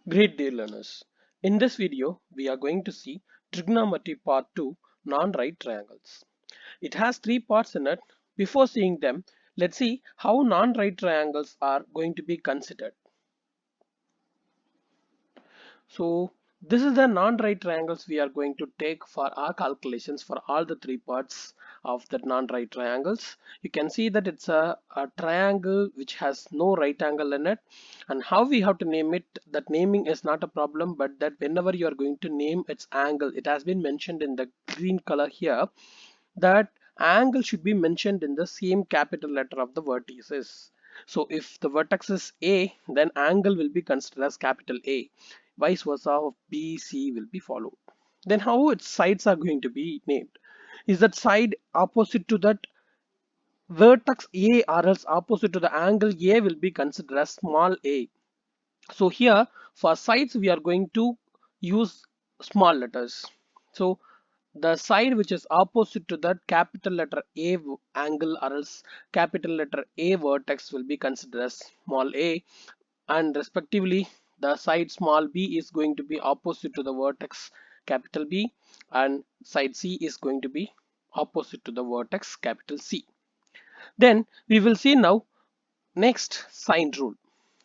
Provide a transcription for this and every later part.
Great day learners. In this video, we are going to see trigonometry part 2 non-right triangles. It has three parts in it. Before seeing them, let's see how non-right triangles are going to be considered. So this is the non-right triangles we are going to take for our calculations for all the three parts of the non-right triangles. You can see that it's a triangle which has no right angle in it, and how we have to name it, that naming is not a problem, but that whenever you are going to name its angle, it has been mentioned in the green color here, that angle should be mentioned in the same capital letter of the vertices. So if the vertex is A, then angle will be considered as capital A. Vice versa of B, C will be followed. Then how its sides are going to be named? Is that side opposite to that vertex A or else opposite to the angle A will be considered as small a. So here for sides we are going to use small letters. So the side which is opposite to that capital letter A angle or else capital letter A vertex will be considered as small a, and respectively the side small b is going to be opposite to the vertex capital B, and side C is going to be opposite to the vertex capital C. Then we will see now next sine rule.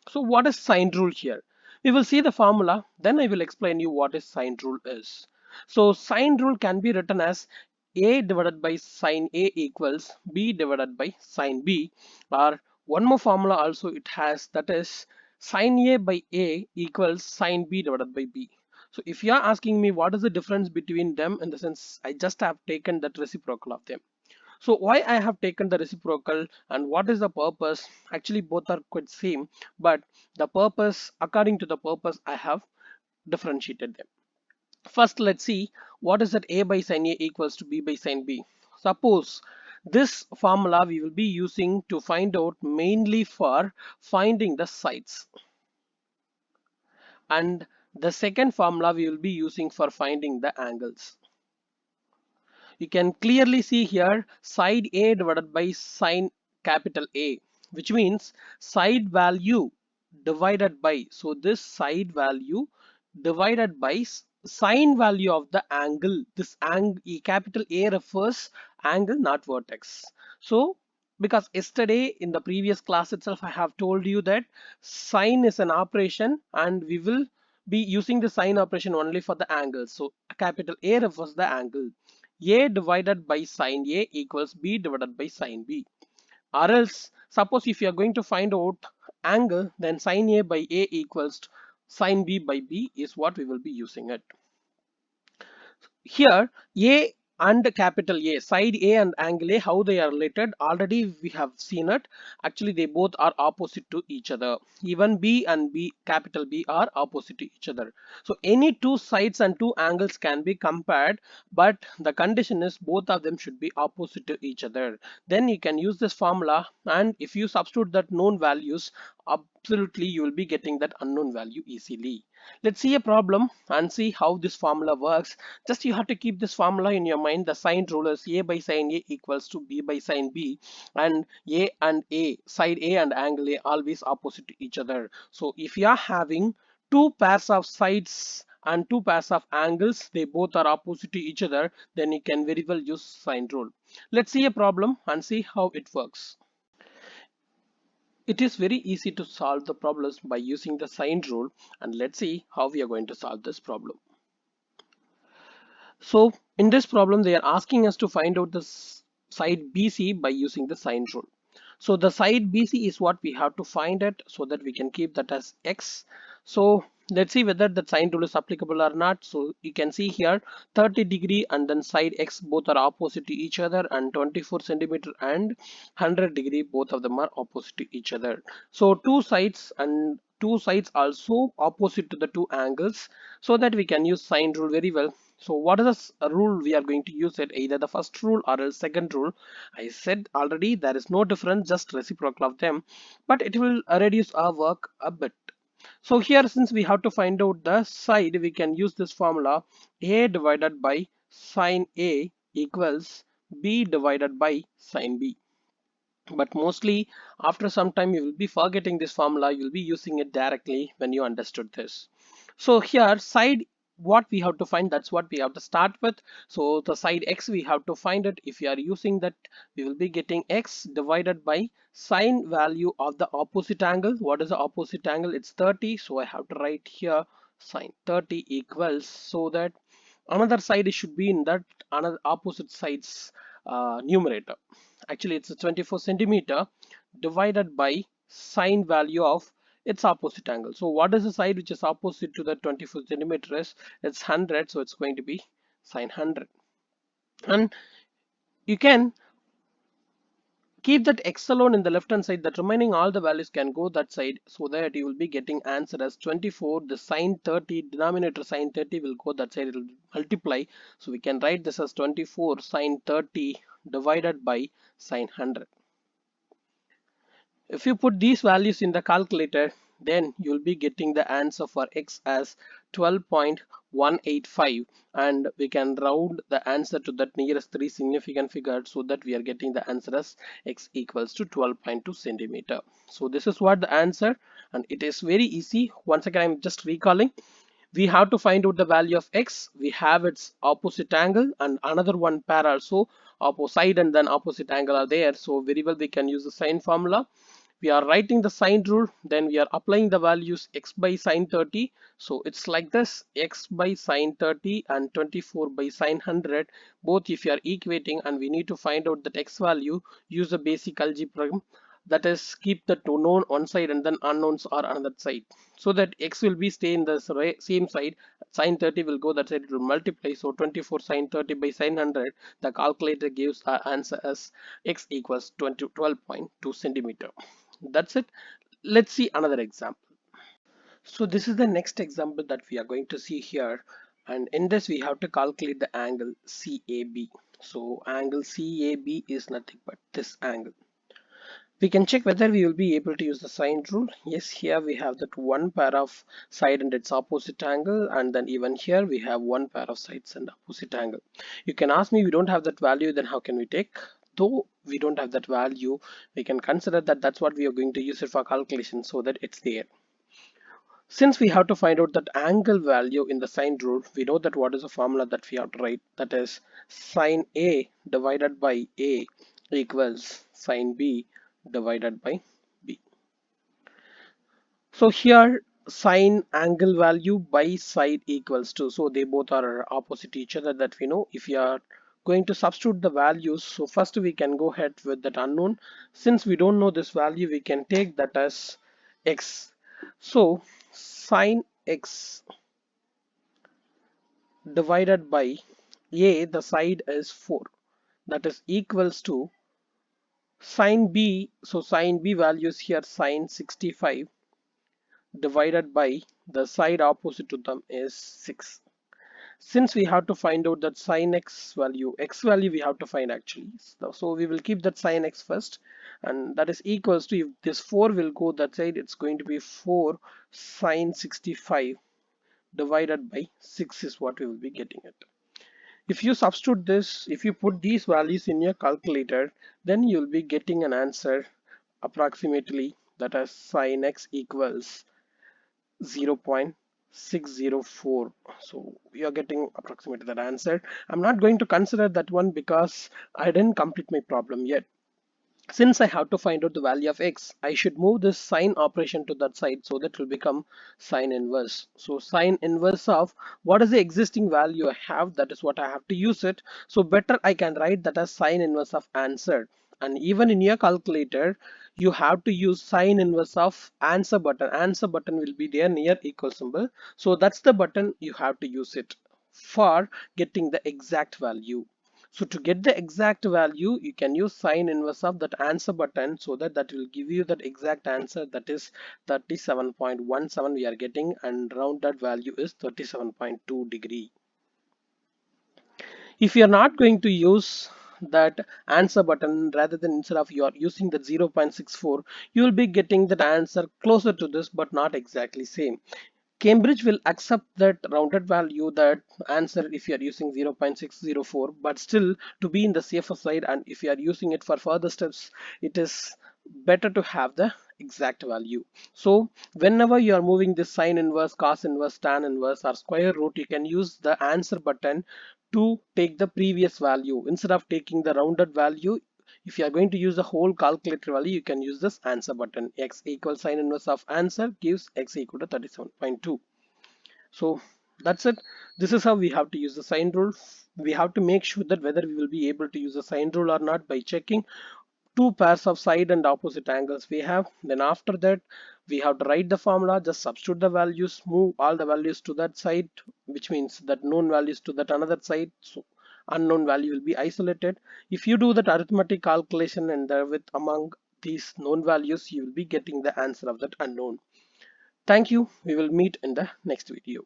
So what is sine rule here? We will see the formula, then I will explain you what is sine rule is. So sine rule can be written as a divided by sine a equals b divided by sine b, or one more formula also it has, that is sine a by a equals sine b divided by b. So if you are asking me what is the difference between them, in the sense I just have taken that reciprocal of them. So why I have taken the reciprocal and what is the purpose? Actually both are quite same, but the purpose, according to the purpose, I have differentiated them. First let's see what is that a by sin a equals to b by sin b. Suppose this formula we will be using to find out mainly for finding the sides, and the second formula we will be using for finding the angles. You can clearly see here side A divided by sine capital A, which means side value divided by, so this side value divided by sine value of the angle. This angle capital A refers angle, not vertex. So because yesterday in the previous class itself I have told you that sine is an operation and we will be using the sine operation only for the angle. So capital A refers the angle. A divided by sine A equals B divided by sine B. Or else, suppose if you are going to find out angle, then sine A by A equals sine B by B is what we will be using it. Here A and capital A, side A and angle A, how they are related already we have seen it. Actually they both are opposite to each other. Even B and B capital B are opposite to each other. So any two sides and two angles can be compared, but the condition is both of them should be opposite to each other. Then you can use this formula, and if you substitute that known values, absolutely you will be getting that unknown value easily. Let's see a problem and see how this formula works. Just you have to keep this formula in your mind. The sine rule is a by sine a equals to b by sine b, and a side a and angle a always opposite to each other. So if you are having two pairs of sides and two pairs of angles, they both are opposite to each other, then you can very well use sine rule. Let's see a problem and see how it works. It is very easy to solve the problems by using the sine rule, and let's see how we are going to solve this problem. So in this problem they are asking us to find out the side BC by using the sine rule. So the side BC is what we have to find it, so that we can keep that as x. So let's see whether the sine rule is applicable or not. So you can see here 30° and then side x both are opposite to each other, and 24 centimeter and 100° both of them are opposite to each other. So two sides and two sides also opposite to the two angles, so that we can use sine rule very well. So what is the rule we are going to use it? Either the first rule or the second rule. I said already there is no difference, just reciprocal of them, but it will reduce our work a bit. So here, since we have to find out the side, we can use this formula: a divided by sine a equals b divided by sine b. but mostly after some time you will be forgetting this formula. You will be using it directly when you understood this. So here side, what we have to find, that's what we have to start with. So the side x, we have to find it. If you are using that, we will be getting x divided by sine value of the opposite angle. What is the opposite angle? It's 30. So I have to write here sine 30 equals, so that another side should be in that another opposite side's numerator. Actually it's a 24 centimeter divided by sine value of its opposite angle. So what is the side which is opposite to the 24 centimeters? It's 100, so it's going to be sine 100. And you can keep that x alone in the left hand side, that remaining all the values can go that side, so that you will be getting answer as 24. The sine 30, denominator sine 30 will go that side, it will multiply. So we can write this as 24 sine 30 divided by sine 100. If you put these values in the calculator, then you'll be getting the answer for x as 12.185, and we can round the answer to that nearest three significant figure, so that we are getting the answer as x equals to 12.2 centimeter. So this is what the answer, and it is very easy. Once again, I'm just recalling. We have to find out the value of x. We have its opposite angle and another one pair also, opposite and then opposite angle are there. So very well we can use the sine formula. We are writing the sine rule, then we are applying the values x by sine 30. So it's like this, x by sine 30 and 24 by sine 100, both if you are equating, and we need to find out that x value. Use the basic algebra, that is keep the two known one side and then unknowns are another side, so that x will be stay in the same side. Sine 30 will go that side, it will multiply. So 24 sine 30 by sine 100, the calculator gives our answer as x equals 12.2 centimeter. That's it. Let's see another example. So this is the next example that we are going to see here, and in this we have to calculate the angle CAB. So angle CAB is nothing but this angle. We can check whether we will be able to use the sine rule. Yes, here we have that one pair of side and its opposite angle, and then even here we have one pair of sides and opposite angle. You can ask me, we don't have that value, then how can we take? Though we don't have that value, we can consider that that's what we are going to use it for calculation, so that it's there. Since we have to find out that angle value in the sine rule, we know that what is the formula that we have to write, that is sine A divided by A equals sine B divided by B. So here sine angle value by side equals to, so they both are opposite each other, that we know. If you are going to substitute the values, so first we can go ahead with that unknown. Since we don't know this value, we can take that as x. So sine x divided by A, the side is 4, that is equals to sine B. So sine B values here sine 65 divided by the side opposite to them is 6. Since we have to find out that sine x value we have to find actually, so we will keep that sine x first, and that is equals to, if this 4 will go that side, it's going to be 4 sine 65 divided by 6 is what we will be getting it. If you substitute this, if you put these values in your calculator, then you'll be getting an answer approximately, that is sine x equals 0.604. So we are getting approximately that answer. I'm not going to consider that one because I didn't complete my problem yet. Since I have to find out the value of x, I should move this sine operation to that side, so that it will become sine inverse. So sine inverse of what is the existing value I have, that is what I have to use it. So better I can write that as sine inverse of answer. And even in your calculator, you have to use sine inverse of answer button. Answer button will be there near equal symbol. So that's the button you have to use it for getting the exact value. So to get the exact value, you can use sine inverse of that answer button, so that that will give you that exact answer, that is 37.17 we are getting, and rounded value is 37.2 degree. If you are not going to use that answer button, rather than instead of you are using the 0.64, you will be getting that answer closer to this but not exactly same. Cambridge will accept that rounded value, that answer, if you are using 0.604, but still to be in the safer side, and if you are using it for further steps, it is better to have the exact value. So whenever you are moving this sine inverse, cos inverse, tan inverse or square root, you can use the answer button to take the previous value instead of taking the rounded value. If you are going to use the whole calculator value, you can use this answer button. X equals sine inverse of answer gives x equal to 37.2. So that's it. This is how we have to use the sine rule. We have to make sure that whether we will be able to use the sine rule or not by checking two pairs of side and opposite angles we have. Then after that, we have to write the formula, just substitute the values, move all the values to that side, which means that known values to that another side, so unknown value will be isolated. If you do that arithmetic calculation and with among these known values, you will be getting the answer of that unknown. Thank you. We will meet in the next video.